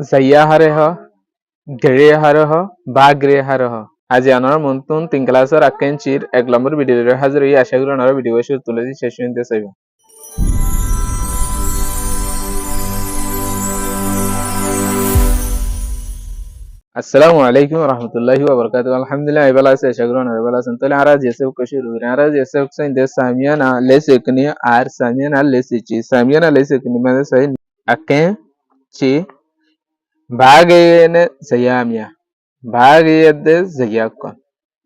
Zayahareho, Gerehareho, Bagrehareho. আজ আনার মন্তন 3 ক্লাসের আকেনচির 1 নম্বর ভিডিওর হাজির হই আশা করি আপনারা ভিডিও শুরু তুলে দিই শেষ পর্যন্ত চাইবেন। আসসালামু আলাইকুম ওয়া রাহমাতুল্লাহি ওয়া বারাকাতুহু। আলহামদুলিল্লাহ ভালো আছি আশা করি আপনারা ভালো আছেন। তাহলে আমরা যেসব কিছু শুরু করি আমরা যেসব কিছু ইনদে সামিয়ানা লেসেকনি আর সামিয়ানা লেসেচি সামিয়ানা লেসেকনি মানে সাই আকেনচি Bagayene zayamiya. Bagayede zayakon.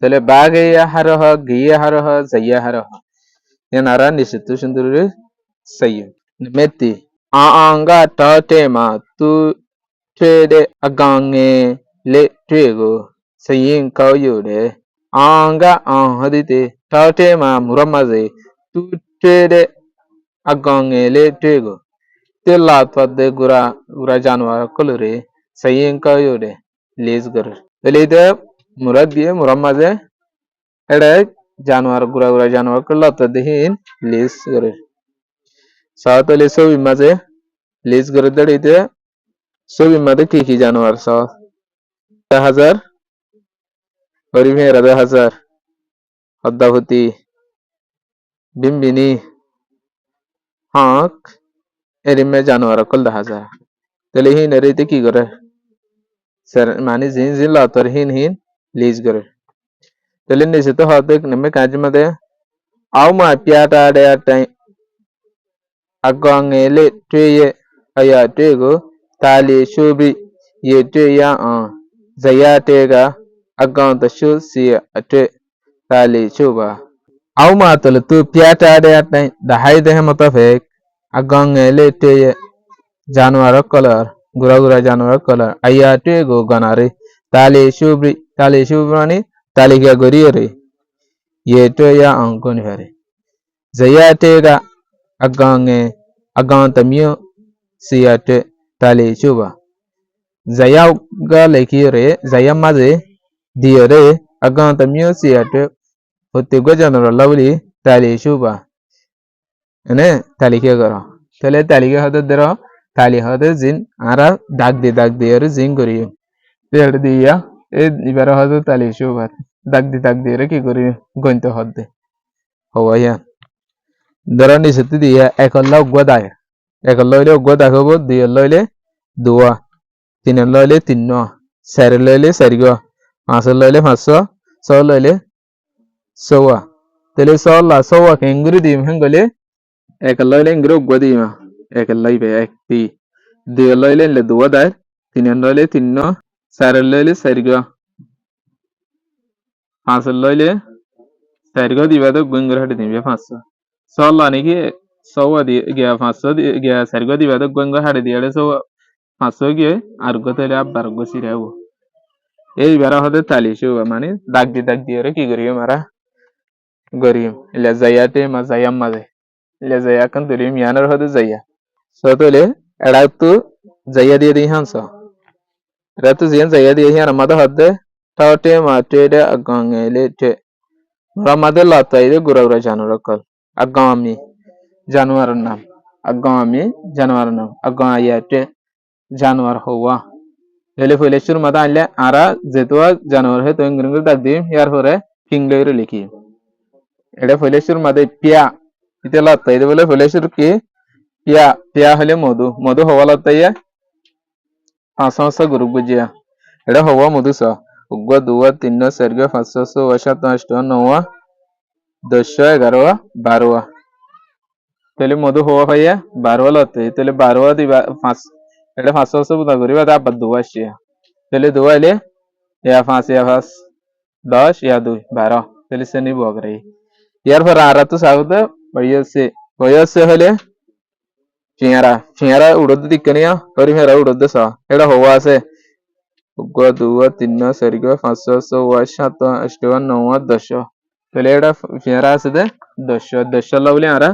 Tele bagaya haraha, giya haraha, zaya haraha. Yan ara nisitu sunduru sayu. Meti. Aanga tatema tu trede agange le trego. Sayin kauyude. Aanga ahadite tatema muramaze tu trede agange le trego. Tela twadde gura janwar kolore. Sayin kauyude. Liz gur. Velide murad diye murammaze ede janwar gura janwar kolla tadihin liz gur. Saat le so imaze liz gur dedite so imade ki janwar sa 1000 Orivera 1000 Haddahuti Bimbini Hank Erime janwar kol 1000 Telehin erite ki gore Sir mani zin la tarhin liz gore Telin nisito hatek neme kajmade Auma piata de atai Agangele tweye aya twego tali shubi ye tweya Zaya tega agang the shu si atwe tali shuba Auma tol tu piata de atai the haide hemotafek Agangele tweye Januar color gura januar color aya twego ganare tali shubri tali ga goriore ye tweya angon hare Zaya tega agang tamio siate tali chuba Zaya ga lekire Zaya maze diore agang tamio siate hote gojanor lovely tali chuba ene tali ke garo tale tali ke hada dero tali hada zin ara dag de er zin gori ter dia e ibara hada tali chuba dag de er ki gori gonto hode hawaya Darani seti dia ekalla ugwadaya ekalla ugwada hobo dia loile dua tinan loile tinno sare loile sargo masa loile maso so loile sowa tele solla sowa ke ingri dim hengole ekalla loile ingri ugwadi ma ekalla ibe ekti dia loile le dua dar tinan loile tinno sare loile sargo masa loile sargo dibado gungur hadi dimbe maso Solla niki sowa di gya faso di gya sargo di bado gongo hade di ade sowa faso gye argo tele abbar go sirewo ei bara hode tali shuwa mani dag di ere ki goriyo mara goriyo ile zayate ma zayam maze ile zaya kan tulim yanar hode zaya so tole edaktu zaya di hanso ratu zian zaya di yan mada hode taute ma tede agangele te ramade lataide gura janura kal Agami Januar nam agayate Januar howa ele fole shur mada alle ara zetwa Januar he to ingringu dagdim yar hore kingleru liki ele fole shur mada pia ite latta ide bole fole shur ki pia hale modu howa latta ya asasa guru bujia ele howa modu sa ugwa duwa tinno serga fasaso washat ashto nowa 10 11 Tele modu hoa phaya 12 lotte tele 12 di 5 ele 500 buda goriba da badduwa shia tele duwa ile ya 5 10 ya 2 12 tele se ni bogre yar phar ara to sagude boyo se hole chiara udod dikaniya ori mera udod sa eda hoa se ugwa duwa tinna seriga 500 washa to ashtawa 9 10 tele eda chiara se de 10 lovely ara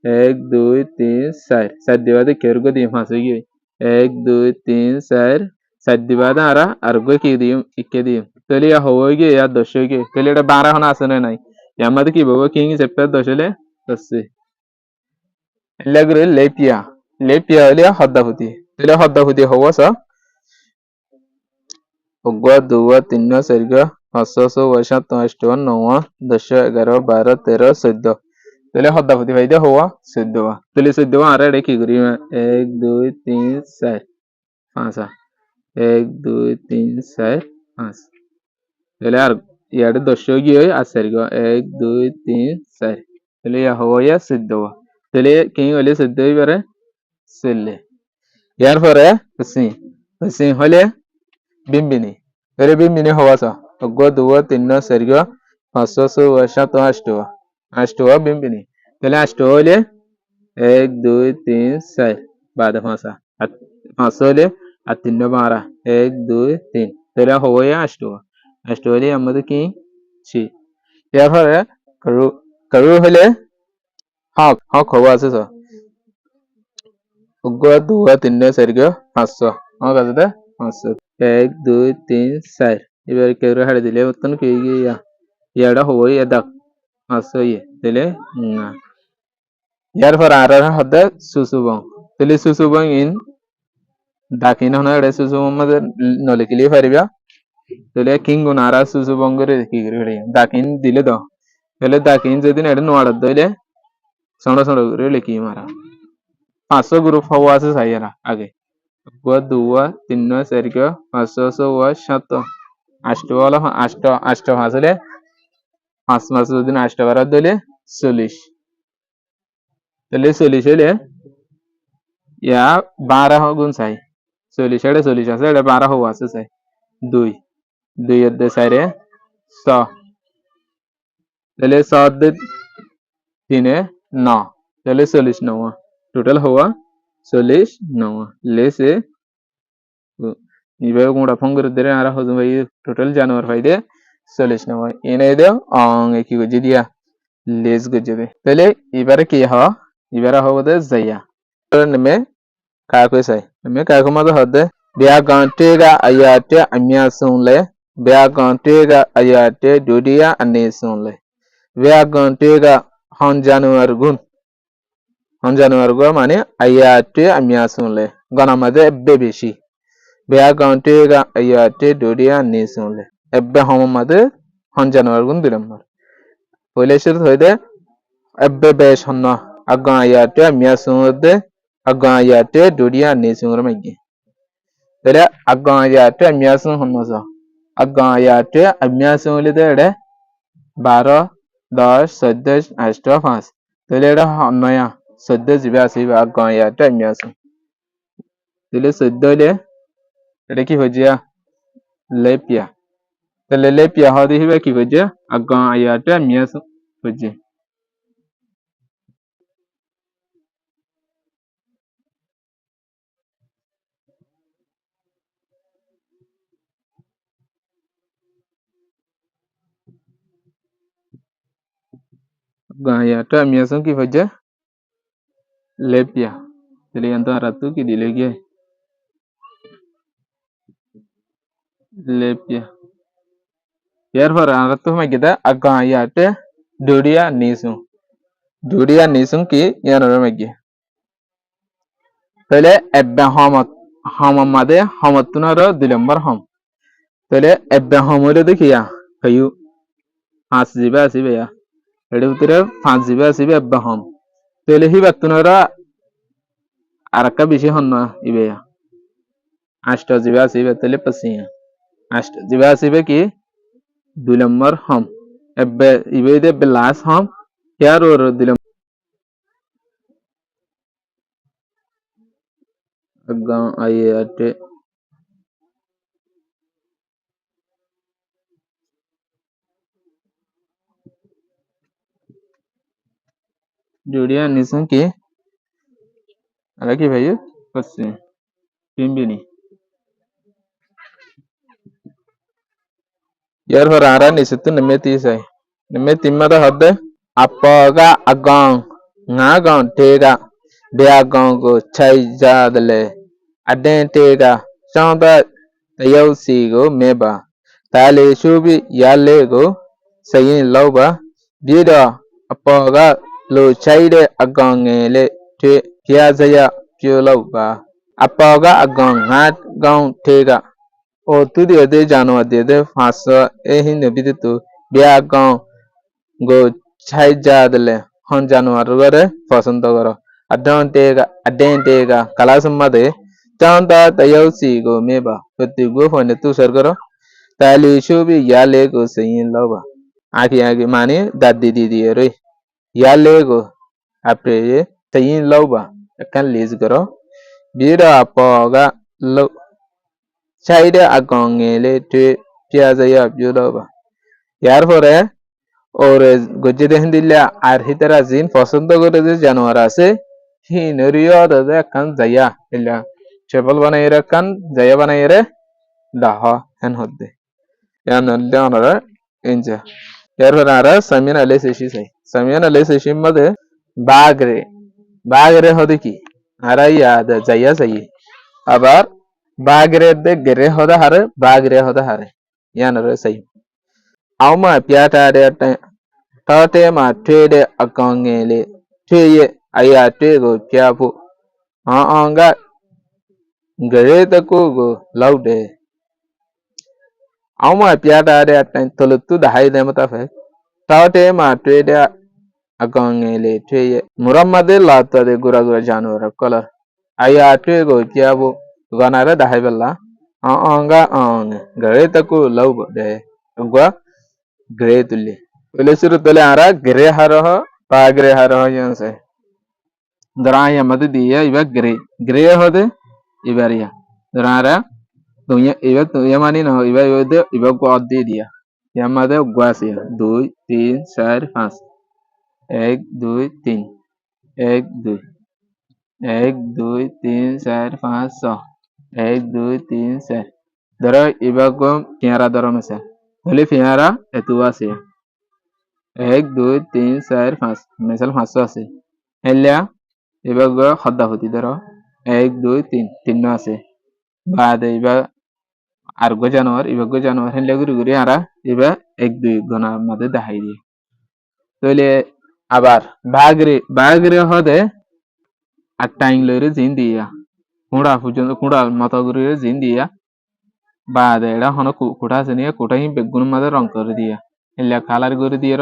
1 2 3 4 4 divide kergo di faso gi 1 2 3 4 4 divide ara argo ki di ikke di tele ya hoge ya dosho ge tele eda 12 hona asane nai yamade ki bobo king seppe doshole tosse legre lepia le haddahuti tele haddahuti howa sa Ogwa, Dua, Tinna, Serga, Hasso, Vasha, Ashton, Noah, Dasha, Garo, Bara, Tera, Seddo. Tele Hoda Vaida Hoa, Seddoa. Tele Seddoa are Reki Grima, Egg, do it inside. Fansa. Egg, do it inside. Fans. Tele are Yad Doshogi, Asergo, Egg, do it inside. Tele Yahoya, Seddoa. Tele King Oli Seddo, Sille. Yar for a Sin Hole, Bimbini. Very Bimbini Hoasa. Ogwa, Dua, Tinna, Serga, Hasso, Vasha, Ashtoa. Ashtoa, Bimbini. Tele Astole. 1 2 3 4 بعد خمسة فاصلة التنة بارة 1 2 3 ترى هو يا أشتولي أمد كي شيء يا فرق كرو هلا هاك هو أساسا उगवा दुआ तिन्ने सरगो हासो कदे हासो 1 2 3 4 E bar केरो हड़दिले उतन केगी या याडा होय यदा हासो ये दिले यार फर आरा हद सुसुबं दिले सुसुबं इन दाकिन होना रे सुसुबं मद नोलेकिले फरिबा दिले किंग नारा सुसुबं गरे किगरे दाकिन दिले दो दिले दाकिन जदिन एड नोआड दिले सणो सणो गरे लेकी मारा 500 ग्रुप हवा से सायरा आगे gua dua tinno sergio hasoso wa shato ashtola ashto hasle hasmasudin ashtawara dole solish dole solish le ya 12 गुण Sai solish ade solish ase ade 12 हवा से साई 2 2 de सारे 100 dole 100 de 3 9 dole solish 9 total हवा solish 9 ले से इबे गुड़ा फंगर दरे आरा हो भाई टोटल जानवर फायदे solish 9 इने दे आंग की गजिदिया लेस गजबे पहले इबारे की हा इबारा हो दे जया में का को sai में का को मद हद बिया गांटेगा आयाते अमिया सुनले बिया गांटेगा आयाते दुदिया अने सुनले बिया गांटेगा हन जानवर गो माने आयाते अमिया सुनले गना मदे बेबेशी बिया गांटेगा आयाते दुदिया अने सुनले एब्बे हम मदे हन जानवर गुन दिलमर पहले शुरू होइदे एब्बे बेश हन्ना अगा आयाते अमिया सुनदे अगा आयाते दुदिया अने सुनर मगे तेरे अगा आयाते अमिया सुन हन्ना अगा आयाते अमिया सुनले दे 12 10 14 18 5 तेरे हन्ना 14 जिबे आसीबे अगा आयाते अमिया सुन तेरे 14 ले तेरे की होजिया लेपिया तेरे लेपिया हदी हिबे की होजिया अगा आयाते अमिया सुन Hosea Gaya tu ambiason ki hoja lepia jadi yang tu aratu ki dilege lepia यार फर आरतो में किदा अगा याते दुडिया निसुं की यार में गे पहले एब्बे हम मदे हम तुनारो दिलंबर हम पहले एब्बे हमरे देखिया कयु 5 जिबे आसीबे या एडे उतरे 5 जिबे आसीबे एब्बे हम पहले ही बतुनारो आरका बिशी हन्ना इबे या 8 जिबे आसीबे तले पसिया 8 जिबे आसीबे की दिलंबर हम एब्बे इबे दे बेलास हम यार और दिलंबर अगा आयाते जुड़िया निसुं की अलग भाई पस्से पिंबिनी यार फर आरा निसुत नमेती साई नमेती मदा हद अपगा अगांग nga gang tega bea gang ko chai jadale aden tega changda tayau si ko meba tale shubi yale ko sayin lauba bida apaga lo chai de agang ngele te pya zaya pyo lauba apaga agang nga gang tega tu dia de januar dia de fasa hin ne biditu bia gan go chai jadle hon januar gore পছন্দ করো adentega kalasum made chanta tayau si go meba pati go phone tu sar karo tali shubi yale go sayin loba aki mani daddi didi re yale go apre sayin loba kan lis karo bira apoga lo chaide agongele te piaza ya bioba yar pore ওরে গজ্জেদে হিন্দিল্লা আর হিতারা জিন পছন্দ করে যে জানোয়ার আছে হিনরিও দাদা কান যাইয়া ইল্লা চেপল বানাই রে কান যাইয়া বানাই রে দাহ হেন হদ্দে ইয়ান জানোয়ার ইনজা এরপর আর সামিয়ান আলে সেশি সাই সামিয়ান আলে সেশি মধ্যে বাগরে হদে কি আর ইয়াদ যাইয়া যাই আবার বাগরে দে গরে হদা হারে বাগরে হদা হারে ইয়ান রে সাই Auma piata de tate ma trade akangele treye aya trego piapu anga gare taku go laude Auma piata de tolutu da haide mata fe tate ma trade akangele treye muramade lata de gura janwar color aya trego piapu ganara da haibella anga gare taku laude gwa gre tulle Pelesuru tole ara gre haraho pa gre haraho yanse daraya madu diya iba gre hode ibaria darara dunya iba yamani no iba yode iba ko addi diya yamade gwasi 2 3 4 5 1 2 3 1 2 1 2 3 4 5 6 1 2 3 4 dara iba ko kiara dara mesa tole fiara etuasi 1 2 3 4 5 মিসাল 500 আছে হেলিয়া এবার খদ্দা হতি ধরো 1 2 3 তিন আছে বাদে এবার আর গো জানোয়ার হেলিয়া গুরি আরা এবার 1 2 গনার মধ্যে দেখাই দিয়ে তাহলে আবার বাগরে হদে আর টাইম লইরে জিন দিয়া কুড়া পর্যন্ত কুড়ার মতো করে জিন দিয়া বাদে এটা হন কুটা আছে নিয়ে কুটা হি বেগুন মধ্যে রং করে দিয়া হেলিয়া কালার করে দিয়ে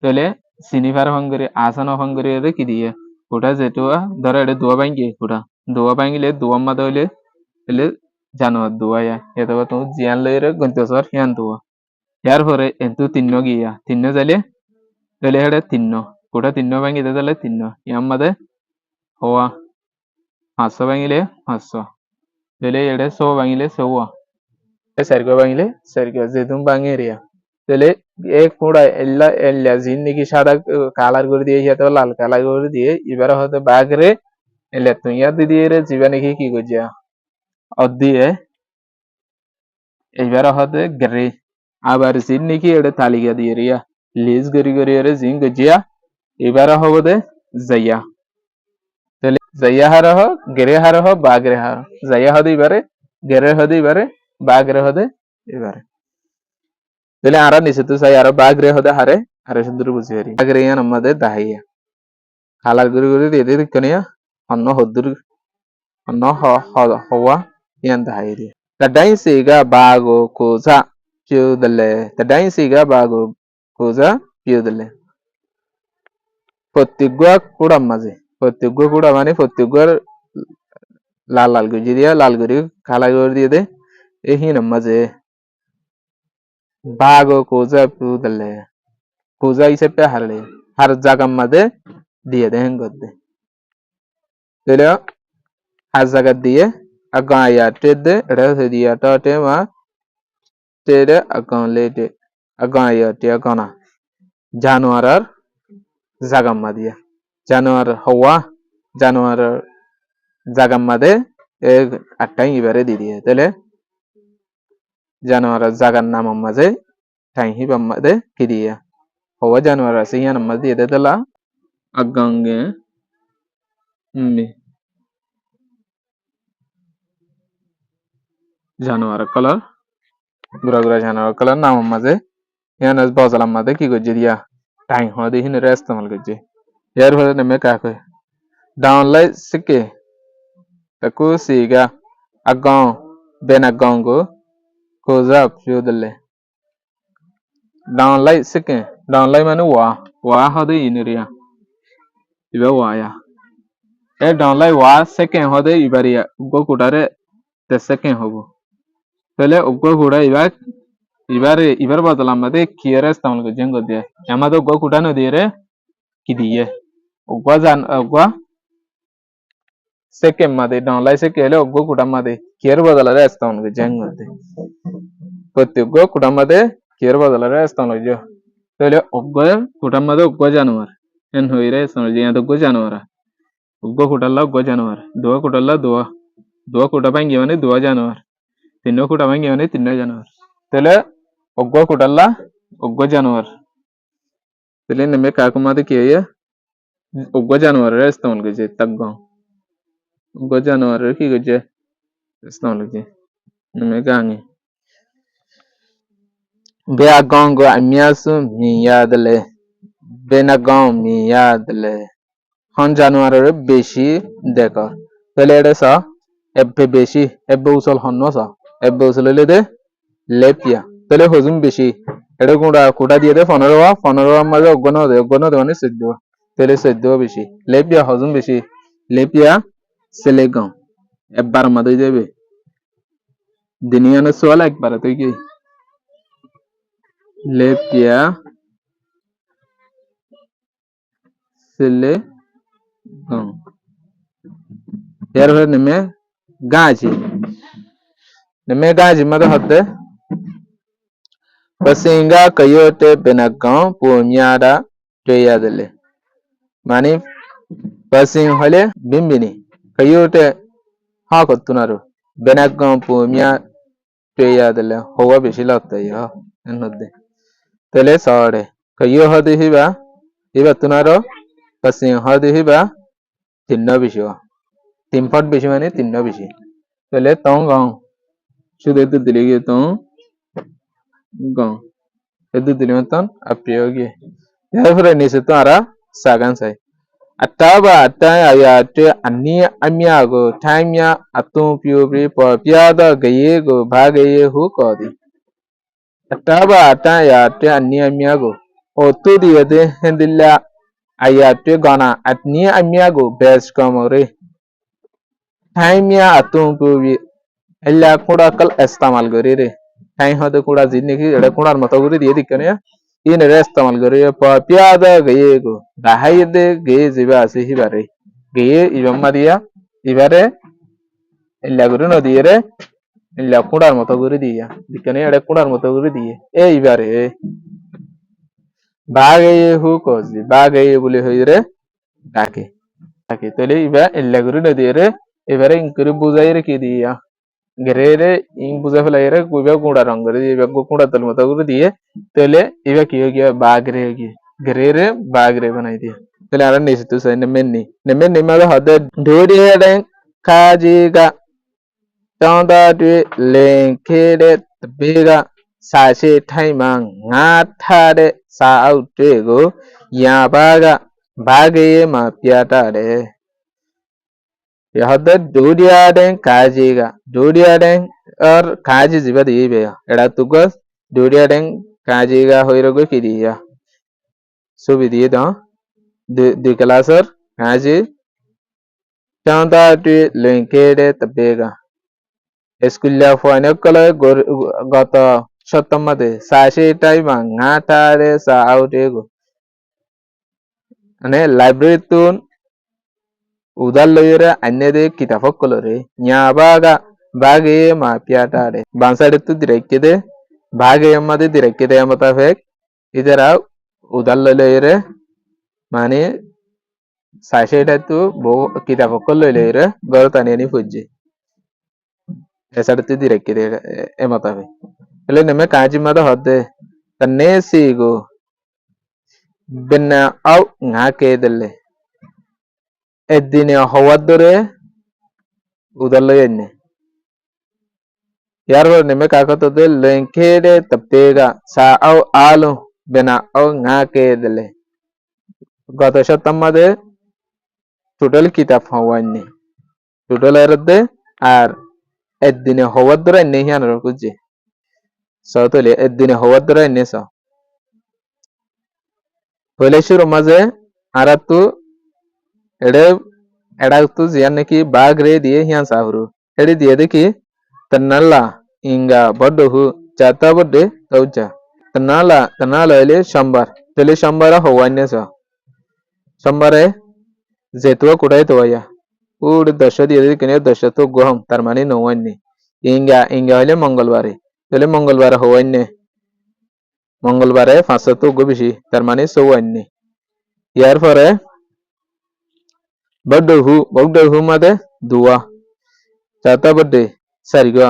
তাহলে সিনিফার হঙ্গরি আসন হঙ্গরি রে কি দিয়ে ওটা যেটা ধরো এটা দোয়া ভাঙ্গি ওটা দোয়া ভাঙ্গিলে দোয়া মাদা হইলে তাহলে জানোয়ার দোয়া ইয়া এটা তুমি জিয়ান লই রে গন্তসর হিয়ান দোয়া ইয়ার পরে এন্তু তিন্ন গিয়া তিন্ন যাইলে তাহলে এটা তিন্ন ওটা তিন্ন ভাঙ্গি তাহলে তিন্ন ইয়ার মাদে হওয়া 500 ভাঙ্গিলে 500 তাহলে এটা 100 ভাঙ্গিলে 100 সার্গো ভাঙ্গিলে সার্গো যেতুম ভাঙ্গি রিয়া তাহলে এক পুরা এল্লা জিন্দিগি সাদা কালার করে দিয়ে ইয়াতে লাল কালার করে দিয়ে এবারে হয়তো বাগরে এল্লা তুই ইয়াতে দিয়ে রে জীবনে কি করছিয়া অদ্দিয়ে এবারে হয়তো গ্রে আবার জিন্দিগি এটা তালিকা দিয়ে রিয়া লিজ করি রে জিন গজিয়া এবারে হবে দে জাইয়া তাহলে জাইয়া হারা হ গেরে হারা হ বাগরে হারা জাইয়া হদে এবারে গেরে হদে এবারে বাগরে হদে এবারে তাহলে আরা নিচে তো চাই আরো বাগরে হদে হারে সুন্দর বুঝি হারি বাগরে ইয়ান আমাদের দাহাইয়া কালার গুরি দিয়ে দিকনিয়া অন্য হদ্দুর অন্য হওয়া ইয়ান দাহাই দিয়ে tadai siga bago koza piudale tadai siga bago koza piudale প্রত্যেকগুয়া কুড়াম মাঝে প্রত্যেকগুয়া কুড়া মানে প্রত্যেকগুয়ার লাল গুজি দিয়া লাল গুড়ি কালা গুড়ি দিয়ে দে এই হিনাম মাঝে bago koza piudale koza হিসেবে হারলে har জাগাম মাঝে দিয়ে দে হেঙ্গর দে তাহলে har জায়গা দিয়ে agaya tede dia ta tema tede agan lede agaya te agana januarar zagamma dia januar hawa januar zagamma de e attai ibare di দিয়ে তাহলে januar zagan নাম মাঝে টাই হি বাম্মাদে কি দিয়া hawa januar asiyan মাঝে দিয়ে দলা agange নি জানোয়ার কালার গুড়া জানোয়ার কালার নাম মাঝে ইয়ানাস বাজালাম মাঝে কি করছে দিয়া টাইম হওয়া দেখি না ইস্তেমাল করছে এর ফলে নেমে কাকে ডাউনলাই সিকে তাকু সিগা আগাও Ben আগাঙ্গো kozab fiodele downlight second downlight মানে wa hode iniria iba wa ya e downlight wa second hode ibaria ubgo kudare the second hobo তাহলে ubgo kuda ibar badalam made kieres tamul go jengo de yamado ubgo kuda no dire kidiye ubgo second made downlight second le ubgo kuda made kier badalare astamul go jengo de প্রত্যেক কুটামাদে কিয়ের বদলারে স্তনজ তাহলে অজ্ঞ কুটামাদে অজ্ঞ জানোয়ার N হইরে স্তনজ ইয়াদ অজ্ঞ জানোয়ার অজ্ঞ কুটাল্লা অজ্ঞ জানোয়ার দোয়া কুটাল্লা দোয়া কুটা ভাঙ্গি মানে দোয়া জানোয়ার তিন কুটা ভাঙ্গি মানে তিন জানোয়ার তাহলে অজ্ঞ কুটাল্লা অজ্ঞ জানোয়ার তাহলে নেমে কাকুমাদে কি হইয়া অজ্ঞ জানোয়ারের স্তমল গেছে তাগ্গ অজ্ঞ জানোয়ারের কি গেছে স্তমল গেছে নেমে গাঙে Beagongo amiasu miyadle benagong miyadle হন জানুয়ারের বেশি দেখর তাহলে এটা সা এবে বেশি এবে উসল হন্ন সা এবে উসল হইলে দে লেপিয়া তাহলে হজুম বেশি এটা কুড়া দিয়ে দে 15 মাঝে অজ্ঞান দে মানে 14 তাহলে 14 বেশি লেপিয়া হজুম বেশি লেপিয়া সেলেগং একবার মাঝে যাবে দিনিয়ানের সোয়াল একবার তুই কি lepia sele yarho neme gaji mada hadde pasinga kayote benagam punyada toyadele mani pasin hole bimbini kayote ha kotunaru benagam punya toyadele howa beshi latta ya enodde tele sare kayo hade hiba tunaro pasin hade hiba tinno beshi তিনফট বেশি মানে তিন্ন বেশি তাহলে তং গং শুধু এদু দিলে গিয়ে তং গং এদু দিলে মতন আপিও গিয়ে এরপরে নিচে তো আরা Sagan Sai ataba ataya ayate ani amiago taimya atum piobri po piada gaye go bagaye hu kodi ataba ataya ayate ani amiago otu diade hendilla ayate gana atni amiago best kamore taimya atum piobri ella kuda kal istemal gori re taim hode kuda jinne ki eda kudar mato gori diye dikkane in ere istemal gori po piada gaye go bahayde gaye jiba ase hibare gaye ibamma dia ibare ella gori no diere ella kudar mato gori diya dikkane eda kudar mato gori diye e ibare bagaye hu kozi bagaye bole hoire dake tole iba ella gori no diere এবারে ইনকরি বুঝাই রেখে দিয়া গেরে ইং বুঝা ফেলাইরে কইবা গুড়া রং করে দিয়ে গুড়া তল মতো করে দিয়ে তাহলে এবার কি হয়ে গিয়া বাগরে হয়ে গিয়ে গেরে বাগরে বানাই দিয়ে তাহলে আর নিচে তো সাই নেমেন্নি মানে হদে ধরে রে কাজিগা চাঁদা টে লেংখেরে বেগা সাসে ঠাইমা ngা থারে সাউটে গো ইয়াবাগা বাগে মা পিয়াটা রে यह डोडियाडें काजीगा डोडियाडें और काजी जिबा दिए बेया एड़ा तुगस डोडियाडें काजीगा होइरगो किदिया सुबि दिए द दु क्लासर काजी चांदा टु लेंकेडे तबेगा स्कुलिया फोने कले गत सप्तमदे साशे टाइम ngataरे सा आउटेगो अने लाइब्रेरी तुन udalloyere annede kitafokolore nyabaga bage ma piatare bansade direkede bage yamade direkede amata fek idara udalloyere mane sasheta tu bo kitafokolore gortani ani fujje esade direkede amata fek ele neme kaji mada hodde tanne sigo benna au ngake delle এদিনে হওয়ার ধরে উদালয় এনে ইয়ার নেমে কাকততে লেংখেরে তপেগা সা আও আলো বেনা আও ngaকে dele গত সপ্তাহে টোটাল কিতাব হওয়ানি টোটাল এরদে আর এদিনে হওয়ার ধরে নেই আনার কুজে sawtoli eddine howadra nesa Hoyleshuru maze aratu ede edaktu ziyanneki bagre diye hiyan sahuru edi diye deki tanalla inga boddohu chata bodde taucha tanala ele shambar tele shambara howannesa shambare zetuwa kudai tawaya ude dasha diye kene dasha to goham tarmani no wanne inga hole mongolbare tele mongolbare howanne মঙ্গলবারে 500 বেশি তার মানে 54 ইয়ার পরে বড় হু মাদে দুয়া চাতা বডে সারিগা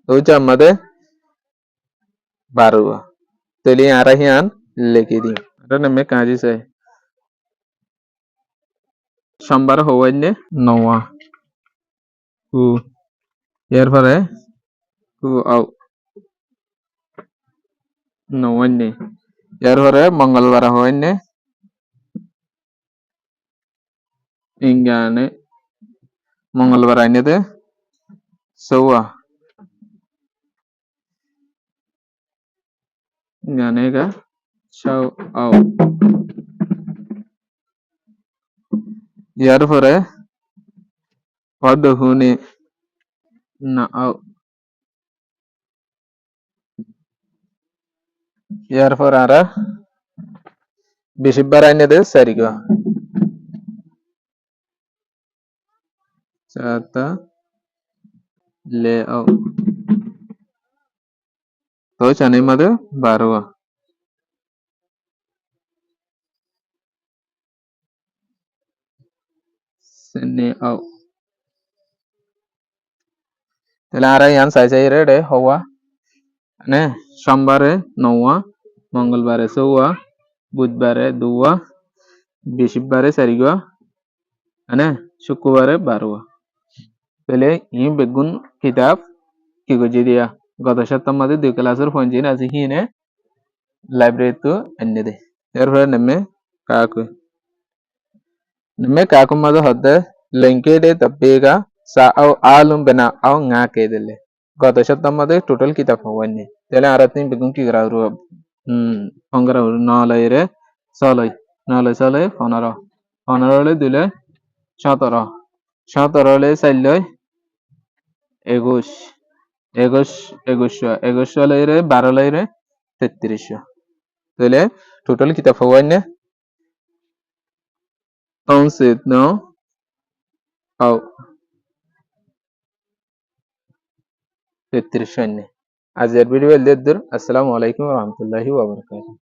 Ocha মাদে 12 তেলি আরাহিয়ান লেখি দি এটা নামে কাজি চাই সোমবার হওয়াইনে নওয়া হু ইয়ার পরে হু আও নওয়াইনে ইয়ার পরে মঙ্গলবার হওয়াইনে ইংগানে মঙ্গলবার আইনেতে সৌয়া গানেগা সাও আও ইয়ার পরে হুনে না আও ইয়ার পরে আরা বেশিবার আইনেতে সারিগা চাতা le au to chane made 12 sene au তাহলে আর ইয়ান সাইজ রে হওয়া মানে সোমবারে 9 মঙ্গলবারে 14 বুধবারে 2 বৃহস্পতিবারে 4 মানে শুক্রবারে 12 তাহলে ই বেগুন কিতাব কি গজি দিয়া গত সপ্তাহ মধ্যে 2 ক্লাসের পঞ্জিন আছে হিনে লাইব্রেরি তো এনে দে এরপরে নেমে কাকু মধ্যে হতে লিঙ্কে দে তবেগা sa au alum bena au nga ke dele gত সপ্তাহ মধ্যে টোটাল কিতাব হওয়ানি তাহলে আর তিন বেগুন কি করা হলো অঙ্গরা নলয়রে চলই 15 le দিলে 17 le চাইলই 21 লইরে 12 লইরে 33 তাহলে টোটাল কিতাব হওয়ানি 11 no au 33 আজকের ভিডিও লেদ্দুর আসসালামু আলাইকুম ওয়া রাহমাতুল্লাহি ওয়া বারাকাতুহু